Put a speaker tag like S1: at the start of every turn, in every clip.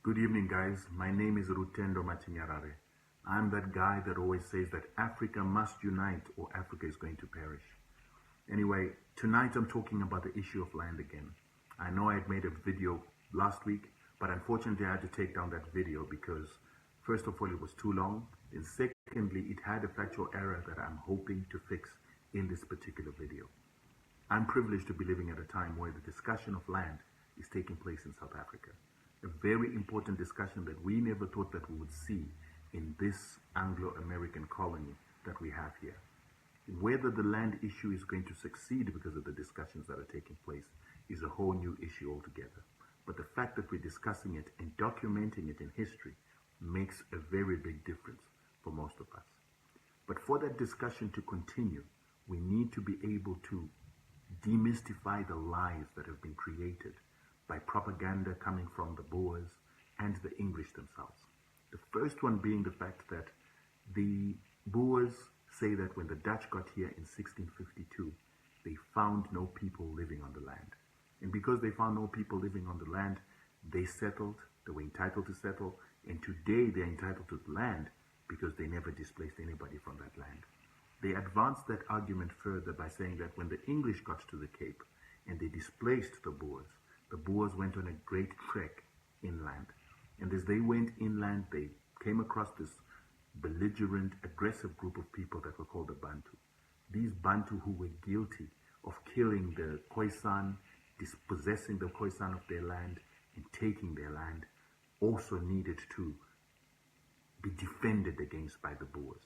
S1: Good evening, guys. My name is Rutendo matinyarare. I'm that guy that always says that Africa must unite or Africa is going to perish. Anyway, tonight I'm talking about the issue of land again. I know I had made a video last week, but unfortunately I had to take down that video because, first of all, it was too long, and secondly, it had a factual error that I'm hoping to fix in this particular video. I'm privileged to be living at a time where the discussion of land is taking place in South Africa. A very important discussion that we never thought that we would see in this Anglo-American colony that we have here. Whether the land issue is going to succeed because of the discussions that are taking place is a whole new issue altogether. But the fact that we're discussing it and documenting it in history makes a very big difference for most of us. But for that discussion to continue, we need to be able to demystify the lies that have been created by propaganda coming from the Boers and the English themselves. The first one being the fact that the Boers say that when the Dutch got here in 1652, they found no people living on the land. And because they found no people living on the land, they settled, they were entitled to settle, and today they're entitled to the land because they never displaced anybody from that land. They advanced that argument further by saying that when the English got to the Cape and they displaced the Boers went on a great trek inland. And as they went inland, they came across this belligerent, aggressive group of people that were called the Bantu. These Bantu who were guilty of killing the Khoisan, dispossessing the Khoisan of their land, and taking their land, also needed to be defended against by the Boers.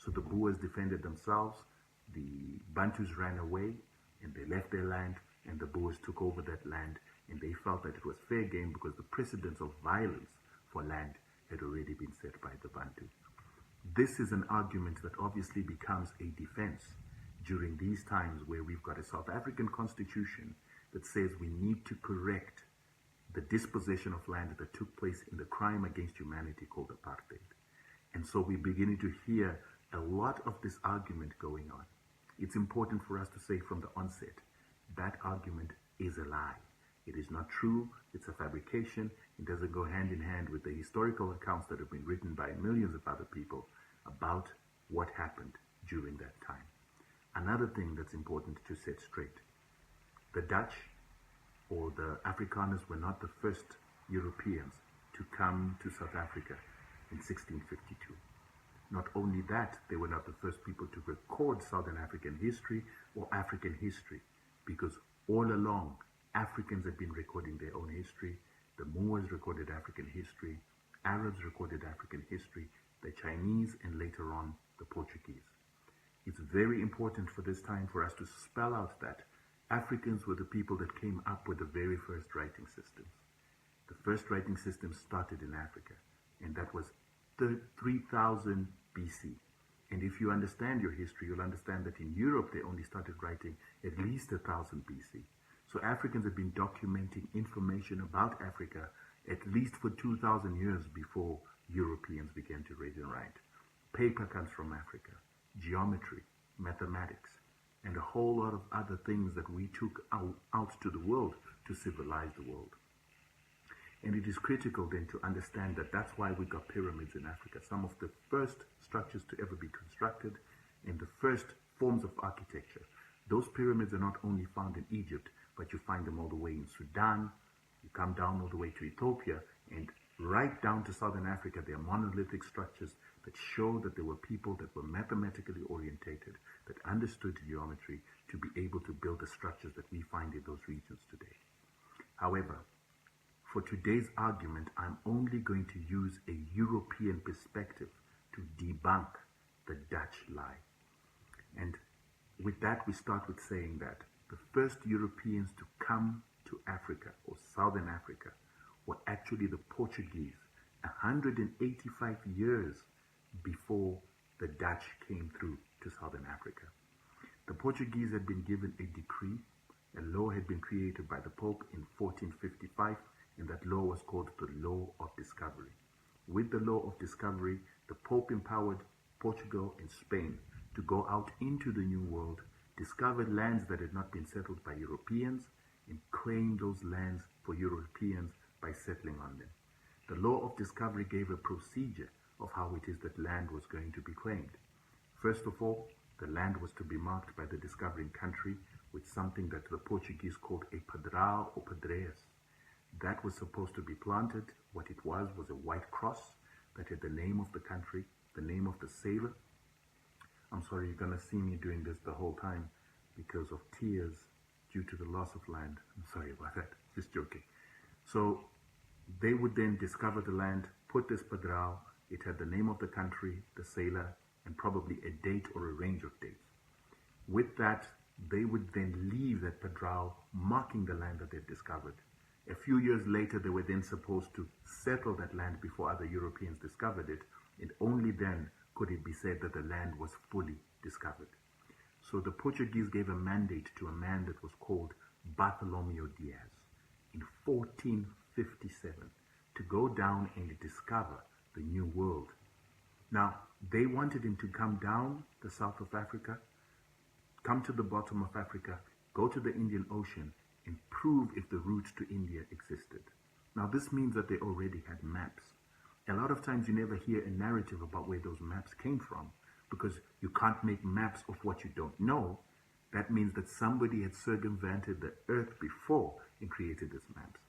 S1: So the Boers defended themselves, the Bantus ran away, and they left their land, and the Boers took over that land, and they felt that it was fair game because the precedence of violence for land had already been set by the Bantu. This is an argument that obviously becomes a defense during these times where we've got a South African constitution that says we need to correct the dispossession of land that took place in the crime against humanity called apartheid. And so we're beginning to hear a lot of this argument going on. It's important for us to say from the onset, that argument is a lie. It is not true, it's a fabrication, it doesn't go hand in hand with the historical accounts that have been written by millions of other people about what happened during that time. Another thing that's important to set straight, the Dutch or the Afrikaners were not the first Europeans to come to South Africa in 1652. Not only that, they were not the first people to record Southern African history or African history, because all along, Africans have been recording their own history. The Moors recorded African history. Arabs recorded African history. The Chinese, and later on, the Portuguese. It's very important for this time for us to spell out that Africans were the people that came up with the very first writing systems. The first writing system started in Africa, and that was 3000 BC. And if you understand your history, you'll understand that in Europe, they only started writing at least 1000 BC. So Africans have been documenting information about Africa at least for 2000 years before Europeans began to read and write. Paper comes from Africa, geometry, mathematics, and a whole lot of other things that we took out to the world to civilize the world. And it is critical then to understand that that's why we got pyramids in Africa. Some of the first structures to ever be constructed and the first forms of architecture. Those pyramids are not only found in Egypt, but you find them all the way in Sudan, you come down all the way to Ethiopia, and right down to Southern Africa, there are monolithic structures that show that there were people that were mathematically orientated, that understood geometry to be able to build the structures that we find in those regions today. However, for today's argument, I'm only going to use a European perspective to debunk the Dutch lie. And with that, we start with saying that the first Europeans to come to Africa, or Southern Africa, were actually the Portuguese, 185 years before the Dutch came through to Southern Africa. The Portuguese had been given a decree. A law had been created by the Pope in 1455, and that law was called the Law of Discovery. With the Law of Discovery, the Pope empowered Portugal and Spain to go out into the New World, discover lands that had not been settled by Europeans, and claim those lands for Europeans by settling on them. The law of discovery gave a procedure of how it is that land was going to be claimed. First of all, the land was to be marked by the discovering country with something that the Portuguese called a padrão or padreiras. That was supposed to be planted. What it was a white cross that had the name of the country, the name of the sailor. I'm sorry, you're going to see me doing this the whole time because of tears due to the loss of land. I'm sorry about that, just joking. So they would then discover the land, put this padrão, it had the name of the country, the sailor, and probably a date or a range of dates. With that, they would then leave that padrão marking the land that they'd discovered. A few years later, they were then supposed to settle that land before other Europeans discovered it, and only then could it be said that the land was fully discovered. So the Portuguese gave a mandate to a man that was called Bartolomeu Dias in 1457 to go down and discover the New World. Now, they wanted him to come down the south of Africa, come to the bottom of Africa, go to the Indian Ocean, and prove if the route to India existed. Now, this means that they already had maps. A lot of times you never hear a narrative about where those maps came from because you can't make maps of what you don't know. That means that somebody had circumvented the earth before and created these maps.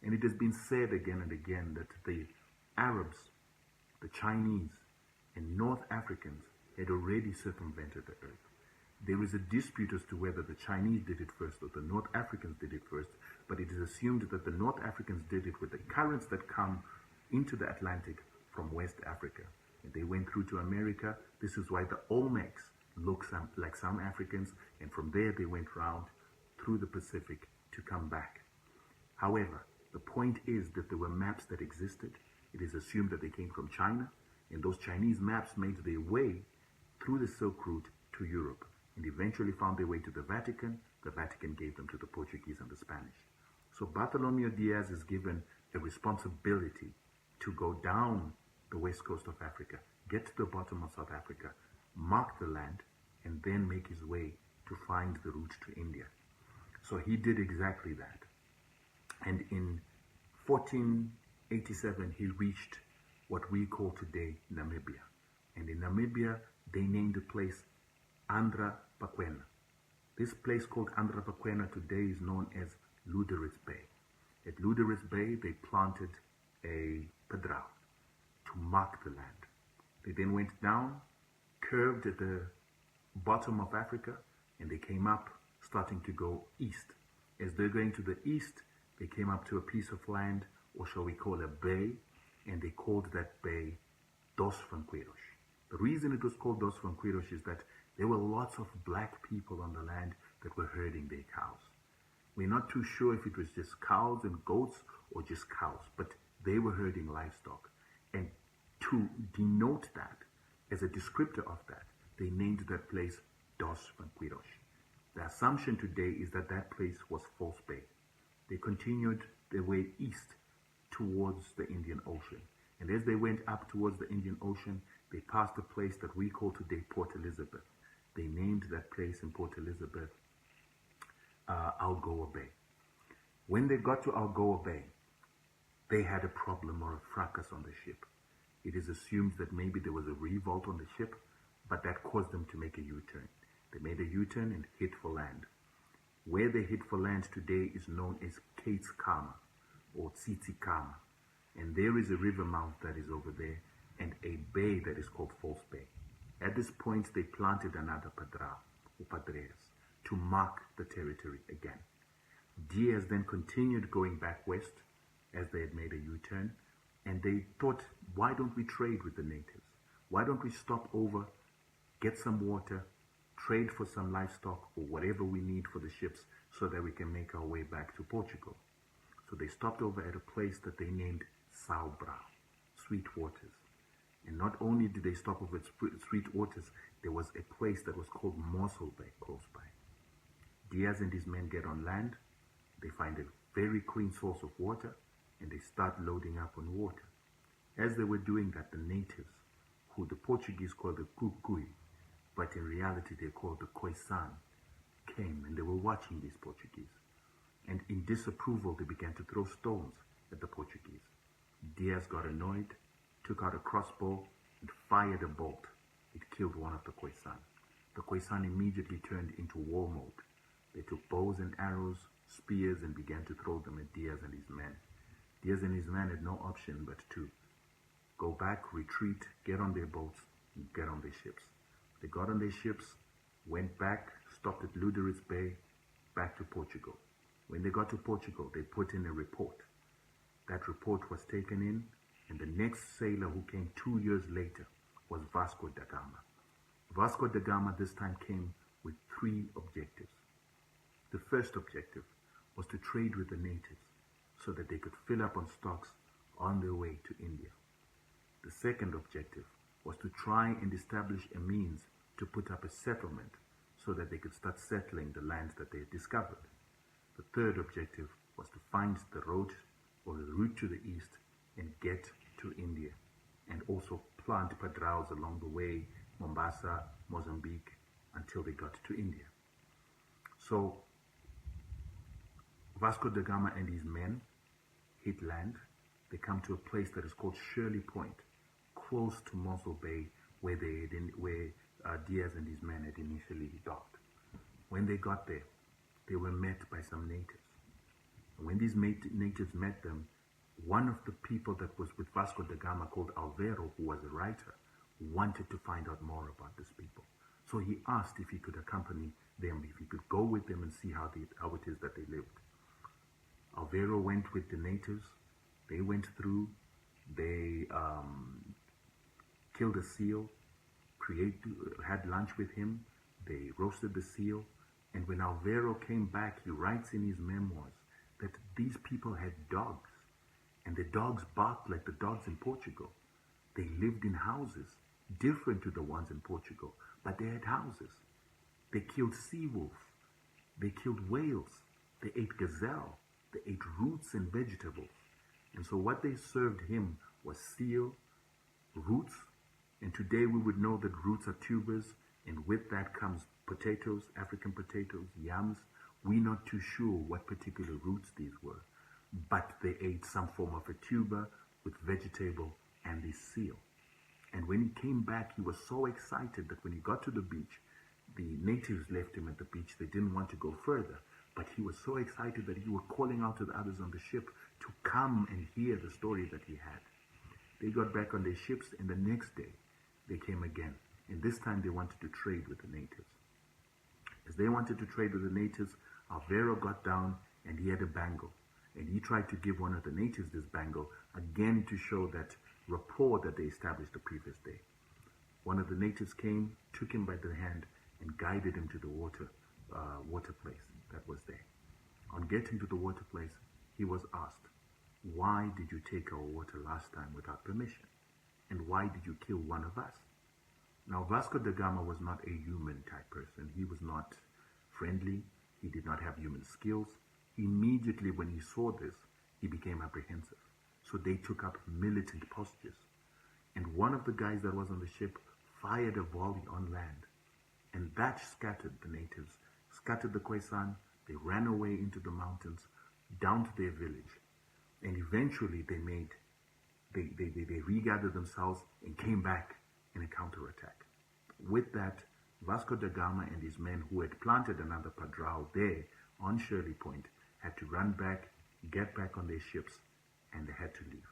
S1: And it has been said again and again that the Arabs, the Chinese, and North Africans had already circumvented the earth. There is a dispute as to whether the Chinese did it first or the North Africans did it first, but it is assumed that the North Africans did it with the currents that come into the Atlantic from West Africa. And they went through to America. This is why the Olmecs look like some Africans, and from there they went round through the Pacific to come back. However, the point is that there were maps that existed. It is assumed that they came from China, and those Chinese maps made their way through the Silk Route to Europe and eventually found their way to the Vatican. The Vatican gave them to the Portuguese and the Spanish. So Bartolomeu Dias is given a responsibility to go down the west coast of Africa, get to the bottom of South Africa, mark the land, and then make his way to find the route to India. So he did exactly that. And in 1487, he reached what we call today Namibia. And in Namibia, they named the place Andra Paquena. This place called Andra Paquena today is known as Luderitz Bay. At Luderitz Bay, they planted a padrão to mark the land. They then went down, curved at the bottom of Africa, and they came up, starting to go east. As they're going to the east, they came up to a piece of land, or shall we call a bay, and they called that bay Dos Vanqueiros. The reason it was called Dos Vanqueiros is that there were lots of black people on the land that were herding their cows. We're not too sure if it was just cows and goats or just cows, but they were herding livestock. And to denote that, as a descriptor of that, they named that place Dos Vanqueiros. The assumption today is that that place was False Bay. They continued their way east towards the Indian Ocean. And as they went up towards the Indian Ocean, they passed a place that we call today Port Elizabeth. They named that place in Port Elizabeth Algoa Bay. When they got to Algoa Bay, they had a problem or a fracas on the ship. It is assumed that maybe there was a revolt on the ship, but that caused them to make a U-turn. They made a U-turn and hit for land. Where they hit for land today is known as Keitskama or Tsitsikamma. And there is a river mouth that is over there and a bay that is called False Bay. At this point, they planted another padrão or padreiras to mark the territory again. Dias then continued going back west as they had made a U-turn, and they thought, why don't we trade with the natives? Why don't we stop over, get some water, trade for some livestock or whatever we need for the ships so that we can make our way back to Portugal? So they stopped over at a place that they named São Brau, Sweet Waters. And not only did they stop over at Sweet Waters, there was a place that was called Mossel Bay close by. Dias and his men get on land, they find a very clean source of water, and they start loading up on water. As they were doing that, the natives, who the Portuguese called the Kukui, but in reality they called the Khoisan, came and they were watching these Portuguese. And in disapproval, they began to throw stones at the Portuguese. Diaz got annoyed, took out a crossbow, and fired a bolt. It killed one of the Khoisan. The Khoisan immediately turned into war mode. They took bows and arrows, spears, and began to throw them at Diaz and his men. Diaz and his men had no option but to go back, retreat, get on their boats, and get on their ships. They got on their ships, went back, stopped at Luderitz Bay, back to Portugal. When they got to Portugal, they put in a report. That report was taken in, and the next sailor who came 2 years later was Vasco da Gama. Vasco da Gama this time came with 3 objectives. The first objective was to trade with the natives so that they could fill up on stocks on their way to India. The second objective was to try and establish a means to put up a settlement so that they could start settling the lands that they had discovered. The third objective was to find the road or the route to the east and get to India, and also plant padraos along the way, Mombasa, Mozambique, until they got to India. So Vasco da Gama and his men hit land. They come to a place that is called Shirley Point, close to Mossel Bay, where Diaz and his men had initially docked. When they got there, they were met by some natives. And when these natives met them, one of the people that was with Vasco da Gama, called Alvaro, who was a writer, wanted to find out more about these people. So he asked if he could accompany them, if he could go with them and see how it is that they lived. Alvaro went with the natives. They went through. They killed a seal, had lunch with him. They roasted the seal. And when Alvaro came back, he writes in his memoirs that these people had dogs. And the dogs barked like the dogs in Portugal. They lived in houses, different to the ones in Portugal, but they had houses. They killed sea wolf. They killed whales. They ate gazelle. They ate roots and vegetables. And so what they served him was seal, roots, and today we would know that roots are tubers, and with that comes potatoes, African potatoes, yams. We're not too sure what particular roots these were, but they ate some form of a tuber with vegetable and this seal. And when he came back, he was so excited that when he got to the beach, the natives left him at the beach. They didn't want to go further, but he was so excited that he was calling out to the others on the ship to come and hear the story that he had. They got back on their ships, and the next day they came again, and this time they wanted to trade with the natives. As they wanted to trade with the natives, Alvaro got down and he had a bangle, and he tried to give one of the natives this bangle, again to show that rapport that they established the previous day. One of the natives came, took him by the hand, and guided him to the water place that was there. On getting to the water place, he was asked, "Why did you take our water last time without permission? And why did you kill one of us?" Now, Vasco da Gama was not a human type person. He was not friendly. He did not have human skills. Immediately when he saw this, he became apprehensive. So they took up militant postures. And one of the guys that was on the ship fired a volley on land. And that scattered the natives, scattered the Khoisan. They ran away into the mountains, down to their village. And eventually they regathered themselves and came back in a counterattack. With that, Vasco da Gama and his men, who had planted another padrao there on Shirley Point, had to run back, get back on their ships, and they had to leave.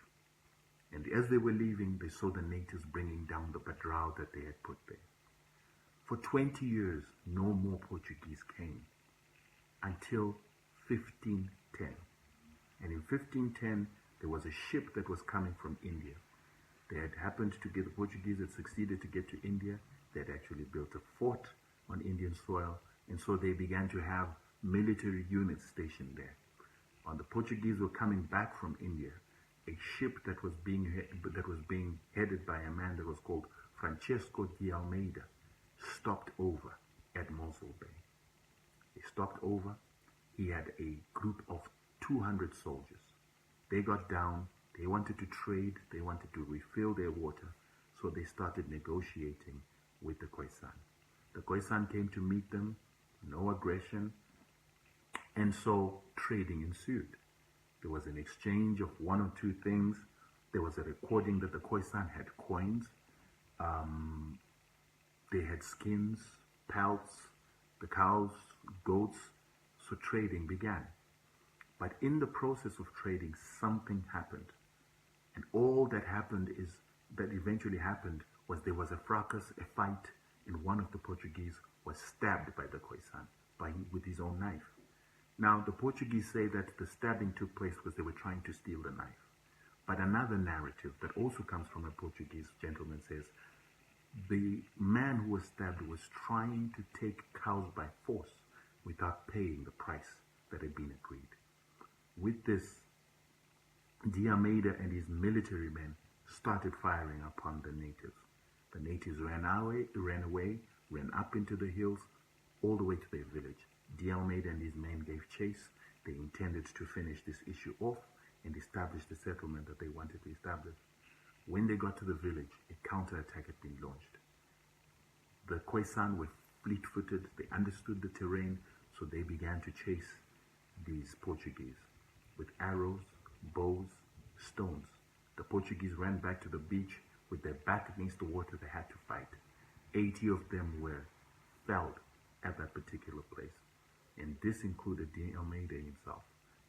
S1: And as they were leaving, they saw the natives bringing down the padrao that they had put there. For 20 years, no more Portuguese came until 1510. And in 1510, there was a ship that was coming from India. They had happened to get, the Portuguese had succeeded to get to India. They had actually built a fort on Indian soil, and so they began to have military units stationed there. When the Portuguese were coming back from India, a ship that was being headed by a man that was called Francisco de Almeida stopped over at Mossel Bay. He stopped over. He had a group of 200 soldiers. They got down. They wanted to trade. They wanted to refill their water. So they started negotiating with the Khoisan. The Khoisan came to meet them. No aggression. And so trading ensued. There was an exchange of one or two things. There was a recording that the Khoisan had coins, they had skins, pelts, the cows, goats, so trading began. But in the process of trading, something happened. And all that happened is, that eventually happened, was there was a fracas, a fight, and one of the Portuguese was stabbed by the Khoisan with his own knife. Now, the Portuguese say that the stabbing took place because they were trying to steal the knife. But another narrative that also comes from a Portuguese gentleman says the man who was stabbed was trying to take cows by force without paying the price that had been agreed. With this, De Almeida and his military men started firing upon the natives. The natives ran away, ran up into the hills, all the way to their village. De Almeida and his men gave chase. They intended to finish this issue off and establish the settlement that they wanted to establish. When they got to the village, a counterattack had been launched. The Khoisan were fleet-footed, they understood the terrain, so they began to chase these Portuguese with arrows, bows, stones. The Portuguese ran back to the beach with their back against the water. They had to fight. 80 of them were felled at that particular place, and this included De Almeida himself.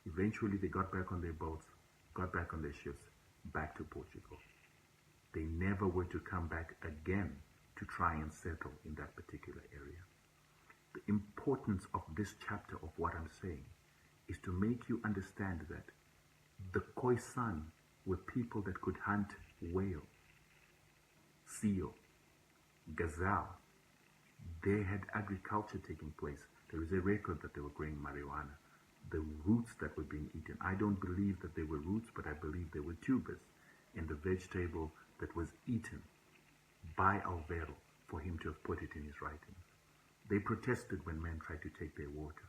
S1: Eventually, they got back on their boats, got back on their ships, back to Portugal. They never were to come back again to try and settle in that particular area. The importance of this chapter of what I'm saying is to make you understand that the Khoisan were people that could hunt whale, seal, gazelle. They had agriculture taking place. There is a record that they were growing marijuana. The roots that were being eaten, I don't believe that they were roots, but I believe they were tubers, and the vegetable that was eaten by Alvaro for him to have put it in his writings. They protested when men tried to take their water.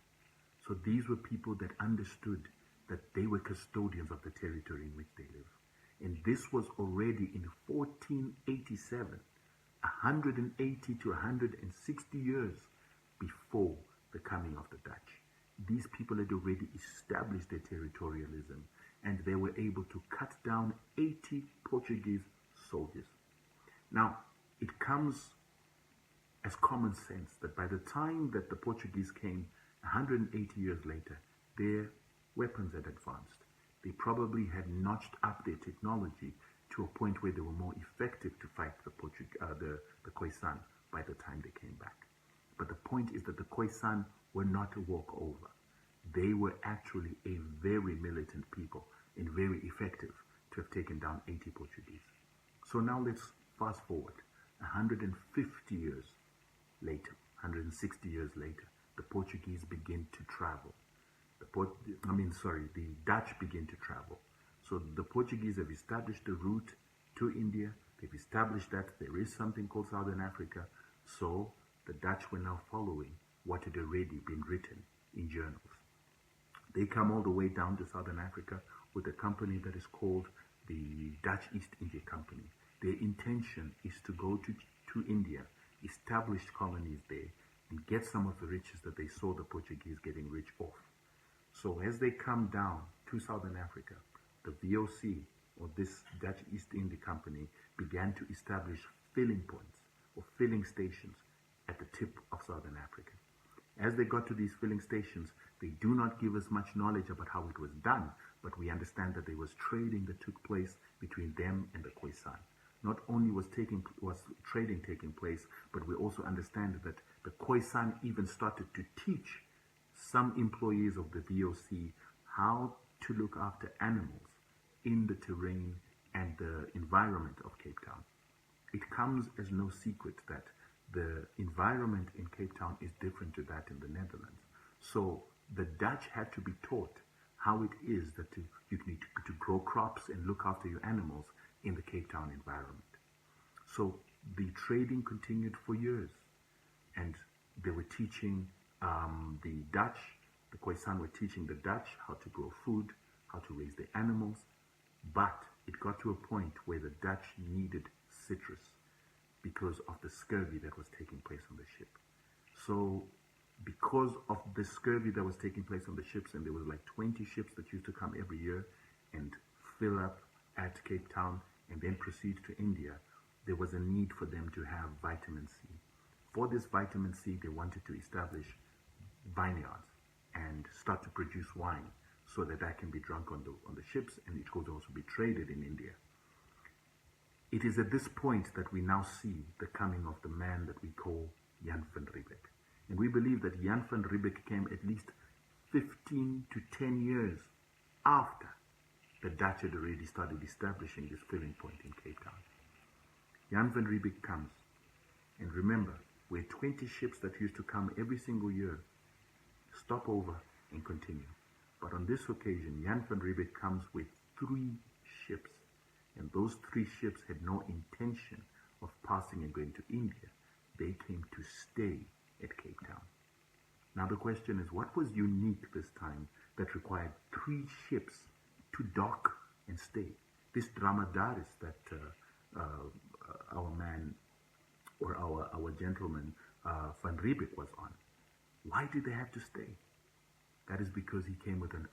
S1: So these were people that understood that they were custodians of the territory in which they live. And this was already in 1487, 180 to 160 years before the coming of the Dutch. These people had already established their territorialism, and they were able to cut down 80 Portuguese soldiers. Now, it comes as common sense that by the time that the Portuguese came 180 years later, their weapons had advanced. They probably had notched up their technology to a point where they were more effective to fight the Khoisan by the time they came back. But the point is that the Khoisan were not a walkover. They were actually a very militant people and very effective to have taken down 80 Portuguese. So now let's fast forward 150 years later, 160 years later, the Portuguese begin to travel. The Dutch begin to travel. So the Portuguese have established a route to India. They've established that there is something called Southern Africa. So the Dutch were now following what had already been written in journals. They come all the way down to Southern Africa with a company that is called the Dutch East India Company. Their intention is to go to India, establish colonies there, and get some of the riches that they saw the Portuguese getting rich off. So as they come down to Southern Africa, the VOC, or this Dutch East India Company, began to establish filling points or filling stations at the tip of Southern Africa. As they got to these filling stations, they do not give us much knowledge about how it was done, but we understand that there was trading that took place between them and the Khoisan. Not only was trading taking place, but we also understand that the Khoisan even started to teach some employees of the VOC how to look after animals in the terrain and the environment of Cape Town. It comes as no secret that the environment in Cape Town is different to that in the Netherlands. So the Dutch had to be taught how it is that you need to grow crops and look after your animals in the Cape Town environment. So the trading continued for years, and they were teaching the Khoisan were teaching the Dutch how to grow food, how to raise their animals, but it got to a point where the Dutch needed citrus because of the scurvy that was taking place on the ship. So because of the scurvy that was taking place on the ships, and there was like 20 ships that used to come every year and fill up at Cape Town and then proceed to India, there was a need for them to have vitamin C. For this vitamin C, they wanted to establish vineyards and start to produce wine so that can be drunk on the ships, and it could also be traded in India. It is at this point that we now see the coming of the man that we call Jan van Riebeeck. And we believe that Jan van Riebeeck came at least 15 to 10 years after the Dutch had already started establishing this filling point in Cape Town. Jan van Riebeeck comes, and remember, we're 20 ships that used to come every single year, stop over and continue. But on this occasion, Jan van Riebeeck comes with 3 ships, and those 3 ships had no intention of passing and going to India. They came to stay at Cape Town. Now the question is, what was unique this time that required 3 ships to dock and stay? This dromadaris that our man or our gentleman Van Riebeeck was on, why did they have to stay? That is because he came with an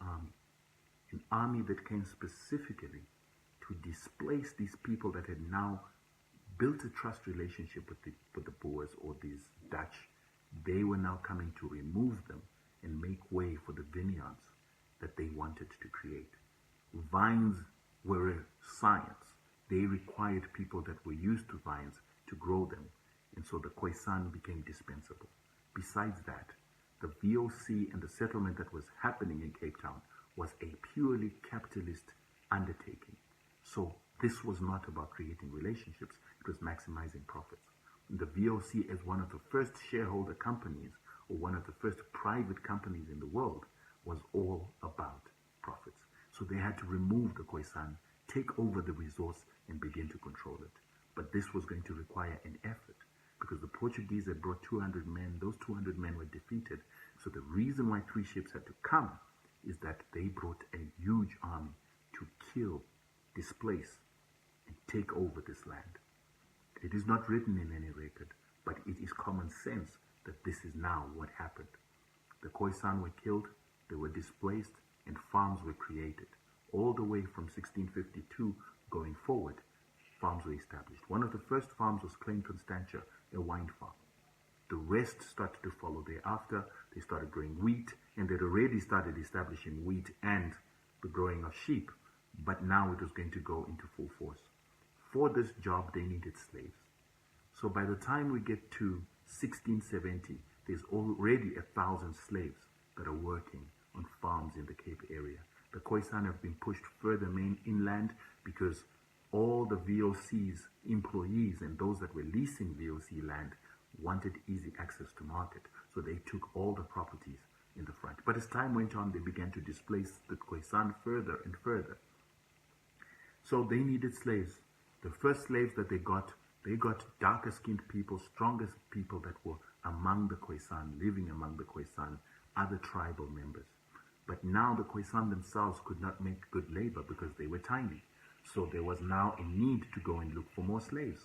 S1: army that came specifically to displace these people that had now built a trust relationship with the Boers or these Dutch. They were now coming to remove them and make way for the vineyards that they wanted to create. Vines were a science. They required people that were used to vines to grow them, and so the Khoisan became dispensable. Besides that, the VOC and the settlement that was happening in Cape Town was a purely capitalist undertaking. So this was not about creating relationships, it was maximizing profits. And the VOC, as one of the first shareholder companies or one of the first private companies in the world, was all about profits. So they had to remove the Khoisan, take over the resource and begin to control it. But this was going to require an effort, because the Portuguese had brought 200 men. Those 200 men were defeated. So the reason why 3 ships had to come is that they brought a huge army to kill, displace, and take over this land. It is not written in any record, but it is common sense that this is now what happened. The Khoisan were killed, they were displaced, and farms were created. All the way from 1652 going forward, farms were established. One of the first farms was Klein Constantia, a wine farm. The rest started to follow thereafter. They started growing wheat, and they'd already started establishing wheat and the growing of sheep, but now it was going to go into full force. For this job, they needed slaves. So by the time we get to 1670, there's already 1,000 slaves that are working on farms in the Cape area. The Khoisan have been pushed further inland because all the VOC's employees and those that were leasing VOC land wanted easy access to market. So they took all the properties in the front. But as time went on, they began to displace the Khoisan further and further. So they needed slaves. The first slaves that they got darker skinned people, stronger people that were among the Khoisan, living among the Khoisan, other tribal members. But now the Khoisan themselves could not make good labor because they were tiny. So there was now a need to go and look for more slaves.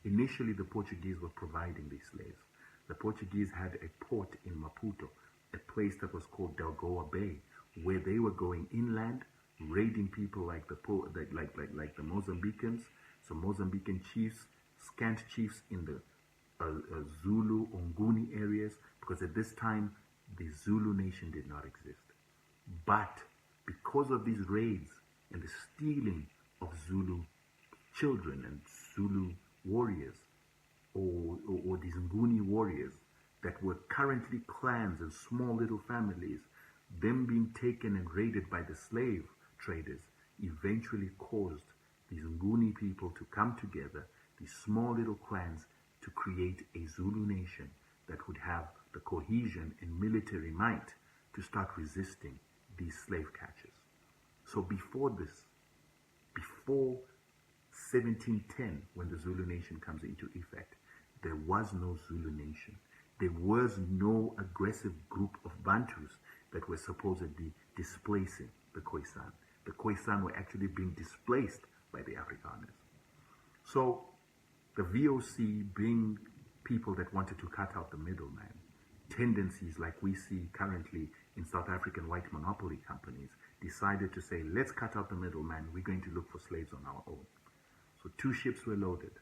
S1: Initially, the Portuguese were providing these slaves. The Portuguese had a port in Maputo, a place that was called Delgoa Bay, where they were going inland, raiding people like the Mozambicans, some Mozambican chiefs, scant chiefs in the Zulu, Onguni areas, because at this time, the Zulu nation did not exist. But because of these raids and the stealing of Zulu children and Zulu warriors, or these Nguni warriors that were currently clans and small little families, them being taken and raided by the slave traders eventually caused these Nguni people to come together, these small little clans, to create a Zulu nation that would have the cohesion and military might to start resisting these slave catchers. So before 1710, when the Zulu nation comes into effect, there was no Zulu nation. There was no aggressive group of Bantus that were supposedly displacing the Khoisan. The Khoisan were actually being displaced by the Afrikaners. So the VOC, being people that wanted to cut out the middleman, tendencies like we see currently in South African white monopoly companies, decided to say, let's cut out the middleman. We're going to look for slaves on our own. So 2 ships were loaded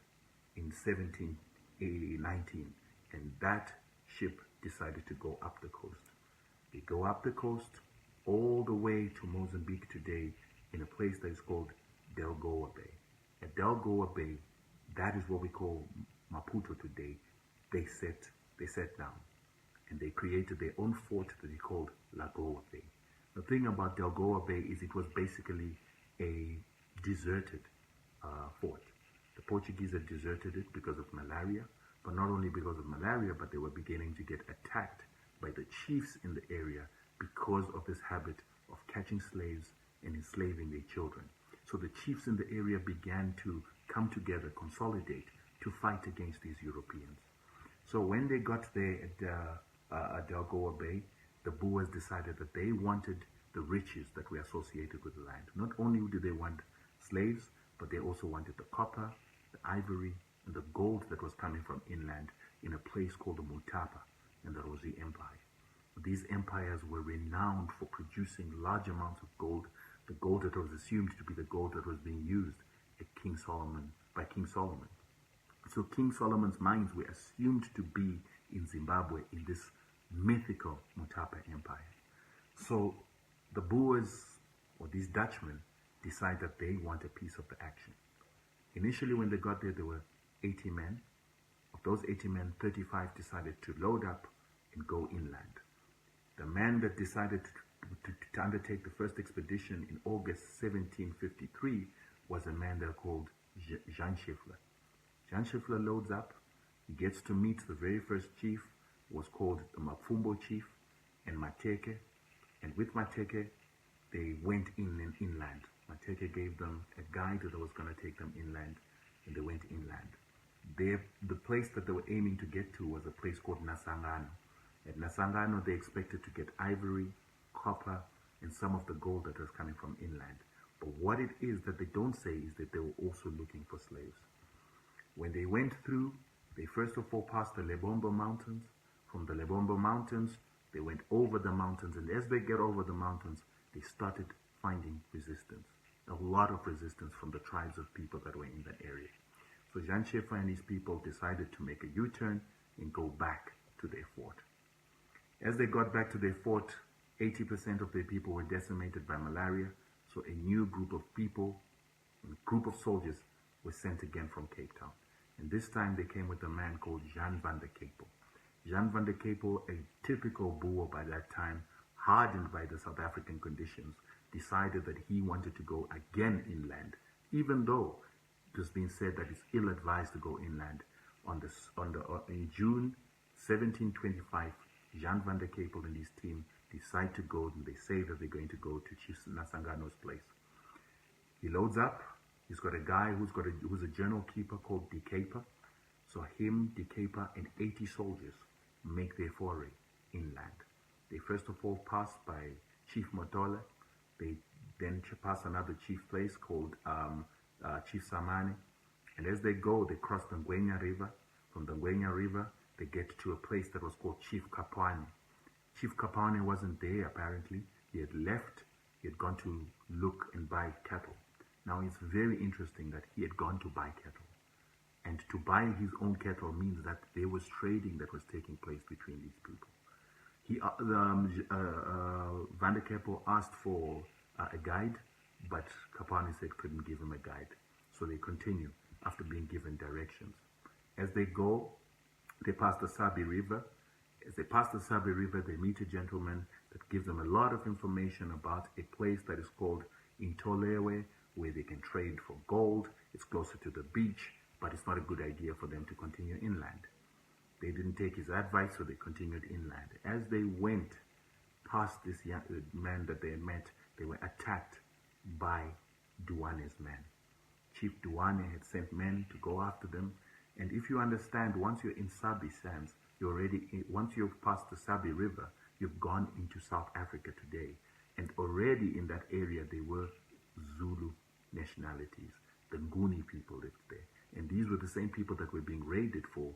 S1: in 1719, and that ship decided to go up the coast. They go up the coast all the way to Mozambique today in a place that is called Delgoa Bay. At Delgoa Bay, that is what we call Maputo today. They sat down and they created their own fort that they called Lagoa Bay. The thing about Delgoa Bay is it was basically a deserted fort. The Portuguese had deserted it because of malaria, but not only because of malaria, but they were beginning to get attacked by the chiefs in the area because of this habit of catching slaves and enslaving their children. So the chiefs in the area began to come together, consolidate, to fight against these Europeans. So when they got there at Delgoa Bay, the Boers decided that they wanted the riches that were associated with the land. Not only did they want slaves, but they also wanted the copper, the ivory, and the gold that was coming from inland in a place called the Mutapa in the Rosie Empire. These empires were renowned for producing large amounts of gold, the gold that was assumed to be the gold that was being used by King Solomon. So King Solomon's mines were assumed to be in Zimbabwe in this mythical Mutapa Empire. So the Boers, or these Dutchmen, decide that they want a piece of the action. Initially, when they got there were 80 men. Of those 80 men, 35 decided to load up and go inland. The man that decided to undertake the first expedition in August 1753 was a man they called Jean Schiffler. Jean Schiffler loads up. He gets to meet the very first chief, was called the Mapfumbo chief, and Mateke. And with Mateke, they went inland. Mateke gave them a guide that was going to take them inland, and they went inland. The place that they were aiming to get to was a place called Nasangano. At Nasangano, they expected to get ivory, copper, and some of the gold that was coming from inland. But what it is that they don't say is that they were also looking for slaves. When they went through, they first of all passed the Lebombo Mountains. From the Lebombo Mountains, they went over the mountains, and as they get over the mountains, they started finding resistance. A lot of resistance from the tribes of people that were in that area. So Jean Schieffer and his people decided to make a U-turn and go back to their fort. As they got back to their fort, 80% of their people were decimated by malaria, so a new group of people, a group of soldiers, were sent again from Cape Town. And this time they came with a man called Jan van der Capel. Jan van der Capel, a typical Boer by that time, hardened by the South African conditions, decided that he wanted to go again inland, even though it has been said that it's ill-advised to go inland. In June 1725, Jan van der Capel and his team decide to go, and they say that they're going to go to Chief Nasangano's place. He loads up. He's got a guy who's a journal keeper called De Caper. So him, De Caper, and 80 soldiers make their foray inland. They first of all pass by Chief Motola. They then pass another chief place called Chief Samane. And as they go, they cross the Ngwenya River. From the Ngwenya River, they get to a place that was called Chief Kapane. Chief Kapane wasn't there, apparently. He had left. He had gone to look and buy cattle. Now, it's very interesting that he had gone to buy cattle. And to buy his own cattle means that there was trading that was taking place between these people. Van der Capel asked for a guide, but Kapane said couldn't give him a guide. So they continue after being given directions. As they go, they pass the Sabi River. As they pass the Sabi River, they meet a gentleman that gives them a lot of information about a place that is called Intolewe, where they can trade for gold. It's closer to the beach, but it's not a good idea for them to continue inland. They didn't take his advice, so they continued inland. As they went past this young man that they had met, they were attacked by Duane's men. Chief Duane had sent men to go after them. And if you understand, once you're in Sabi Sands, once you've passed the Sabi River, you've gone into South Africa today. And already in that area, there were Zulu nationalities. The Nguni people lived there. And these were the same people that were being raided for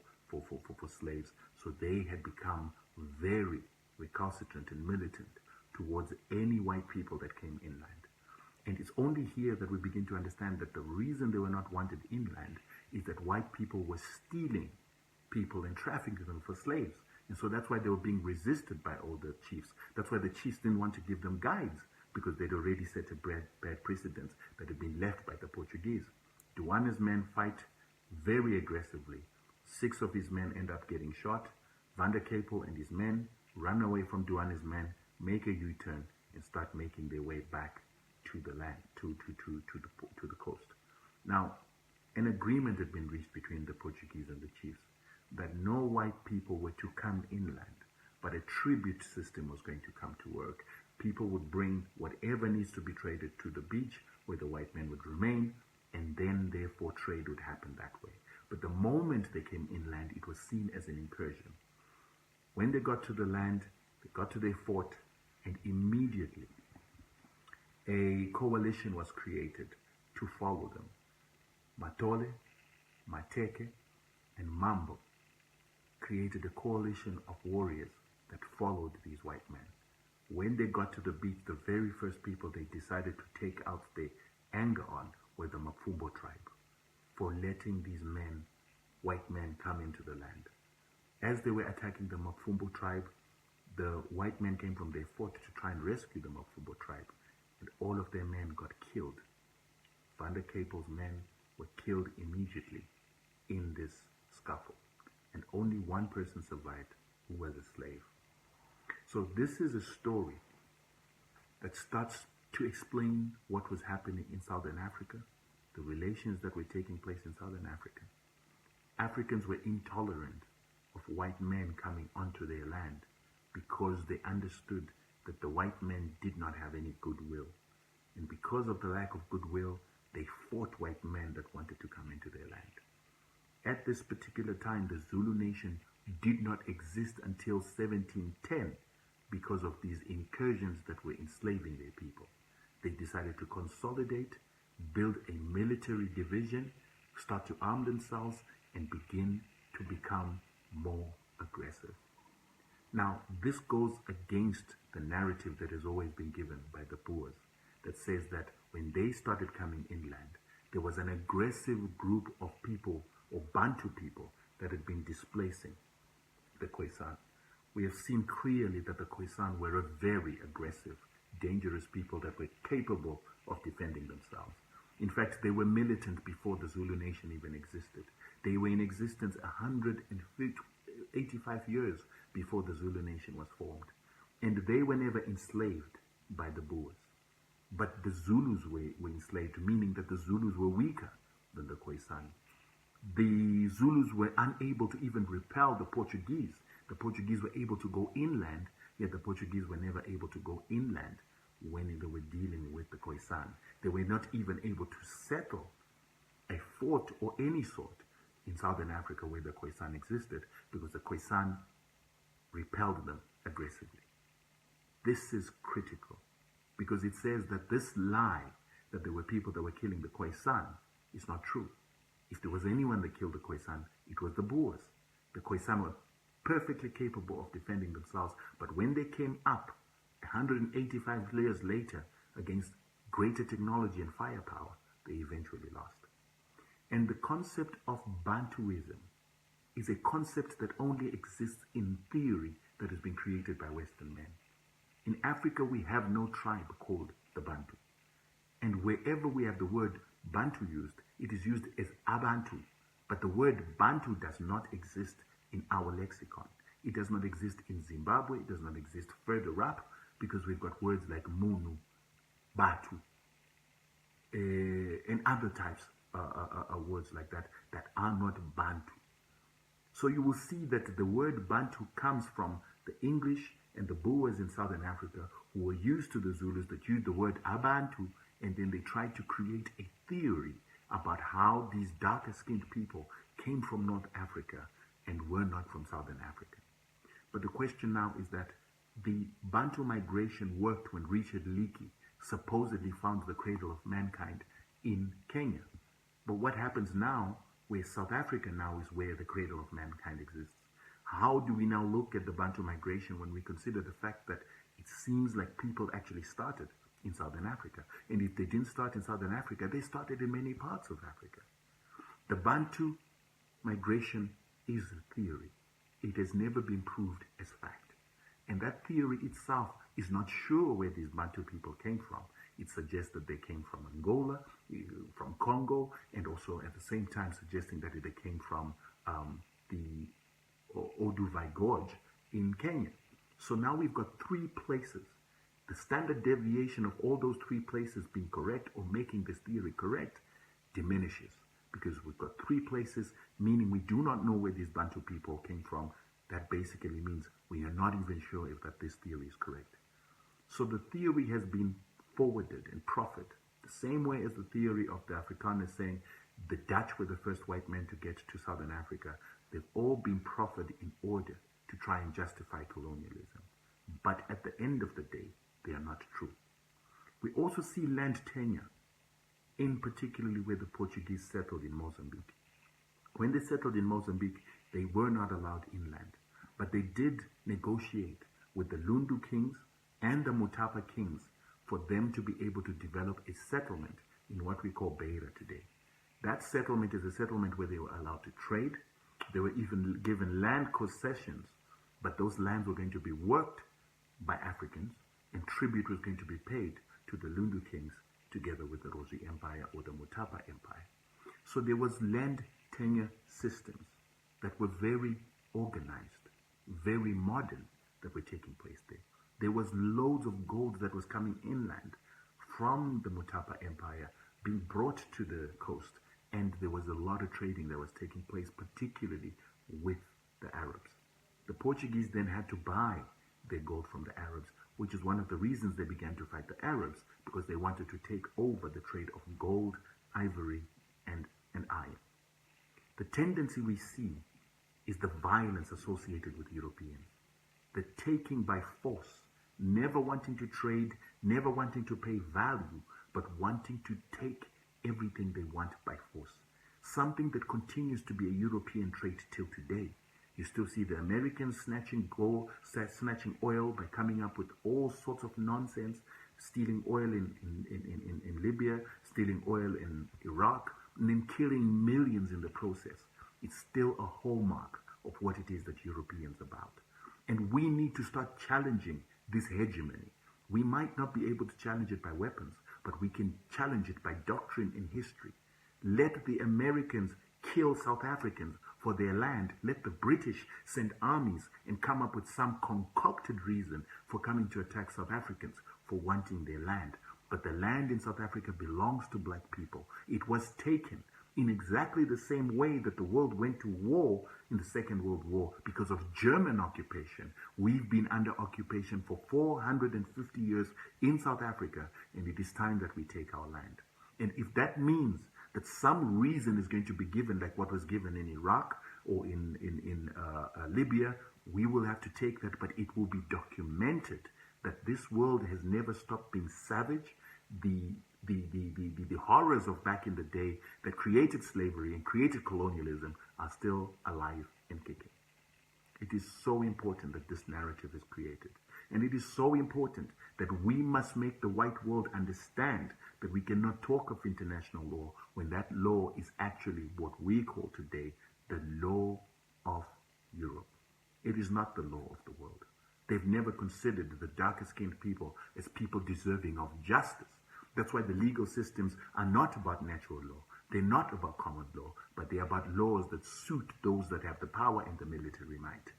S1: slaves. So they had become very recalcitrant and militant. towards any white people that came inland. And it's only here that we begin to understand that the reason they were not wanted inland is that white people were stealing people and trafficking them for slaves. And so that's why they were being resisted by all the chiefs. That's why the chiefs didn't want to give them guides, because they'd already set a bad precedent that had been left by the Portuguese. Duane's men fight very aggressively. 6 of his men end up getting shot. Van der Capel and his men run away from Duane's men, make a U-turn, and start making their way back to the land, to the coast. Now, an agreement had been reached between the Portuguese and the chiefs that no white people were to come inland, but a tribute system was going to come to work. People would bring whatever needs to be traded to the beach where the white men would remain, and then therefore trade would happen that way. But the moment they came inland, it was seen as an incursion. When they got to the land, they got to their fort, and immediately a coalition was created to follow them. Matole, Mateke, and Mambo created a coalition of warriors that followed these white men. When they got to the beach, the very first people they decided to take out their anger on were the Mapfumbo tribe for letting these men, white men, come into the land. As they were attacking the Mapfumbo tribe, the white men came from their fort to try and rescue the Mapfumbo tribe, and all of their men got killed. Van der Capel's men were killed immediately in this scuffle, and only one person survived, who was a slave. So this is a story that starts to explain what was happening in Southern Africa, the relations that were taking place in Southern Africa. Africans were intolerant of white men coming onto their land because they understood that the white men did not have any goodwill. And because of the lack of goodwill, they fought white men that wanted to come into their land. At this particular time, the Zulu nation did not exist until 1710 because of these incursions that were enslaving their people. They decided to consolidate, build a military division, start to arm themselves, and begin to become more aggressive. Now, this goes against the narrative that has always been given by the Boers, that says that when they started coming inland, there was an aggressive group of people, or Bantu people, that had been displacing the Khoisan. We have seen clearly that the Khoisan were a very aggressive, dangerous people that were capable of defending themselves. In fact, they were militant before the Zulu nation even existed. They were in existence 185 years before the Zulu nation was formed. And they were never enslaved by the Boers. But the Zulus were enslaved, meaning that the Zulus were weaker than the Khoisan. The Zulus were unable to even repel the Portuguese. The Portuguese were able to go inland, yet the Portuguese were never able to go inland when they were dealing with the Khoisan. They were not even able to settle a fort or any sort in Southern Africa where the Khoisan existed, because the Khoisan repelled them aggressively. This is critical, because it says that this lie that there were people that were killing the Khoisan is not true. If there was anyone that killed the Khoisan, it was the Boers. The Khoisan were perfectly capable of defending themselves, but when they came up 185 years later against greater technology and firepower, they eventually lost. And the concept of Bantuism is a concept that only exists in theory that has been created by Western men. In Africa, we have no tribe called the Bantu. And wherever we have the word Bantu used, it is used as Abantu. But the word Bantu does not exist in our lexicon. It does not exist in Zimbabwe. It does not exist further up, because we've got words like Munu, Batu, and other types of words like that that are not Bantu. So you will see that the word Bantu comes from the English and the Boers in Southern Africa, who were used to the Zulus that used the word Abantu, and then they tried to create a theory about how these darker-skinned people came from North Africa and were not from Southern Africa. But the question now is that the Bantu migration worked when Richard Leakey supposedly found the cradle of mankind in Kenya. But what happens now, where South Africa now is where the cradle of mankind exists? How do we now look at the Bantu migration when we consider the fact that it seems like people actually started in Southern Africa. And if they didn't start in Southern Africa, they started in many parts of Africa. The Bantu migration is a theory. It has never been proved as fact. And that theory itself is not sure where these Bantu people came from. It suggests that they came from Angola, from Congo, and also at the same time suggesting that they came from the Olduvai Gorge in Kenya. So now we've got three places. The standard deviation of all those three places being correct or making this theory correct diminishes, because we've got three places, meaning we do not know where these Bantu people came from. That basically means we are not even sure if that this theory is correct. So the theory has been forwarded and proffered the same way as the theory of the Afrikaners saying the Dutch were the first white men to get to Southern Africa. They've all been proffered in order to try and justify colonialism. But at the end of the day, they are not true. We also see land tenure, in particularly where the Portuguese settled in Mozambique. When they settled in Mozambique, they were not allowed inland, but they did negotiate with the Lundu kings and the Mutapa kings for them to be able to develop a settlement in what we call Beira today. That settlement is a settlement where they were allowed to trade. They were even given land concessions, but those lands were going to be worked by Africans, and tribute was going to be paid to the Lundu kings together with the Rozi Empire or the Mutapa Empire. So there was land tenure systems that were very organized, very modern, that were taking place there. There was loads of gold that was coming inland from the Mutapa Empire being brought to the coast, and there was a lot of trading that was taking place, particularly with the Arabs. The Portuguese then had to buy their gold from the Arabs, which is one of the reasons they began to fight the Arabs, because they wanted to take over the trade of gold, ivory, and iron. The tendency we see is the violence associated with Europeans, the taking by force, never wanting to trade, never wanting to pay value, but wanting to take everything they want by force. Something that continues to be a European trait till today. You still see the Americans snatching gold, snatching oil by coming up with all sorts of nonsense, stealing oil in Libya, stealing oil in Iraq, and then killing millions in the process. It's still a hallmark of what it is that Europeans are about. And we need to start challenging this hegemony. We might not be able to challenge it by weapons, but we can challenge it by doctrine and history. Let the Americans kill South Africans for their land. Let the British send armies and come up with some concocted reason for coming to attack South Africans for wanting their land. But the land in South Africa belongs to black people. It was taken in exactly the same way that the world went to war in the Second World War because of German occupation. We've been under occupation for 450 years in South Africa, and it is time that we take our land. And if that means that some reason is going to be given, like what was given in Iraq or in Libya, we will have to take that, but it will be documented that this world has never stopped being savage. The horrors of back in the day that created slavery and created colonialism are still alive and kicking. It is so important that this narrative is created. And it is so important that we must make the white world understand that we cannot talk of international law when that law is actually what we call today the law of Europe. It is not the law of the world. They've never considered the darker-skinned people as people deserving of justice. That's why the legal systems are not about natural law. They're not about common law, but they're about laws that suit those that have the power and the military might.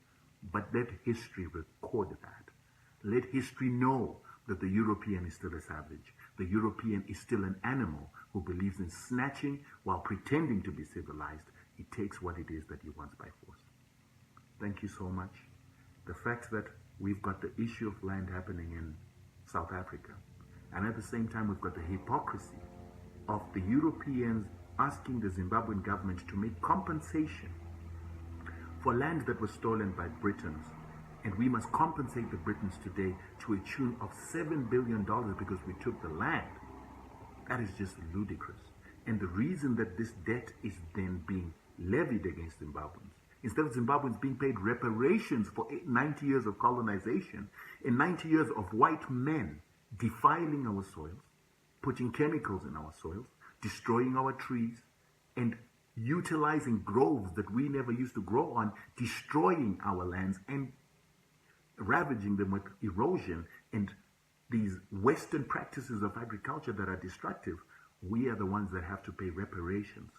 S1: But let history record that. Let history know that the European is still a savage. The European is still an animal who believes in snatching while pretending to be civilized. He takes what it is that he wants by force. Thank you so much. The fact that we've got the issue of land happening in South Africa, and at the same time we've got the hypocrisy of the Europeans asking the Zimbabwean government to make compensation for land that was stolen by Britons. And we must compensate the Britons today to a tune of $7 billion because we took the land. That is just ludicrous. And the reason that this debt is then being levied against Zimbabweans Instead of Zimbabweans being paid reparations for 90 years of colonization and 90 years of white men defiling our soils, putting chemicals in our soils, destroying our trees, and utilizing groves that we never used to grow on, destroying our lands and ravaging them with erosion and these Western practices of agriculture that are destructive, we are the ones that have to pay reparations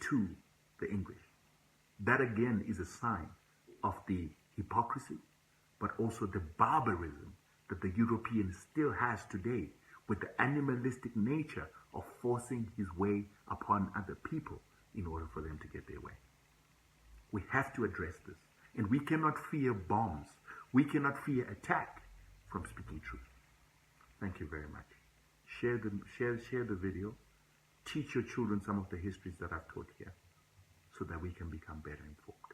S1: to the English. That again is a sign of the hypocrisy, but also the barbarism that the European still has today, with the animalistic nature of forcing his way upon other people in order for them to get their way. We have to address this, and we cannot fear bombs. We cannot fear attack from speaking truth. Thank you very much. Share the video. Teach your children some of the histories that I've taught here so that we can become better informed.